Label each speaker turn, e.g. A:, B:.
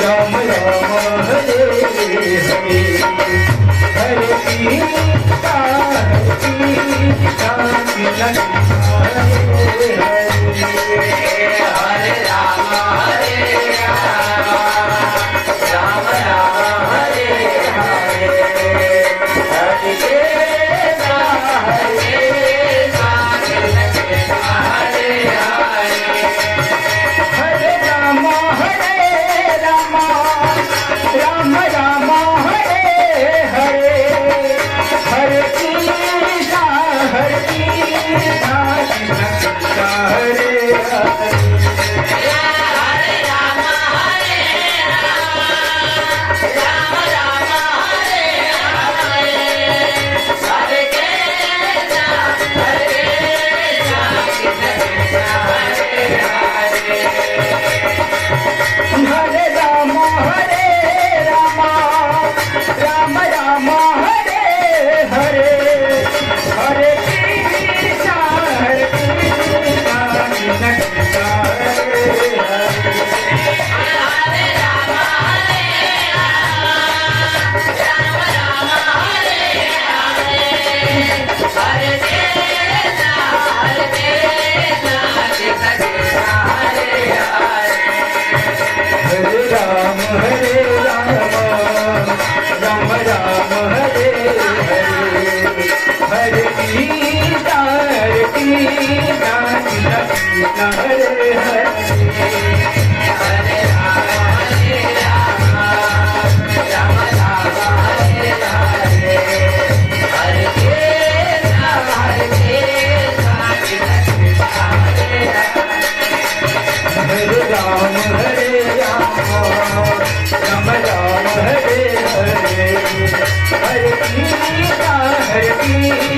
A: Ram Ram Hare Hare Hare Krishna Krishna Hare Hare Ram Hare Ram Ram Ram Hare Hare Hare Krishna Krishna Hare Hare Hare Ram Ram Ram Hare Hare Hare Krishna Krishna Krishna Hare Hare Hare Ram Ram Ram Hare Hare Hare Krishna Krishna Hare Hare Hare Ram Ram Ram Hare Hare Hare Krishna Krishna Krishna Hare Hare Hare Ram Ram Ram Hare Hare Hare Krishna Krishna Krishna Hare Hare Hare Ram Ram Ram Hare Hare Hare Krishna Krishna Krishna Hare Hare Hare Ram Ram Ram Hare Hare Hare Krishna Krishna Hare Hare Hare Ram Ram Ram Hare Hare Hare Krishna Krishna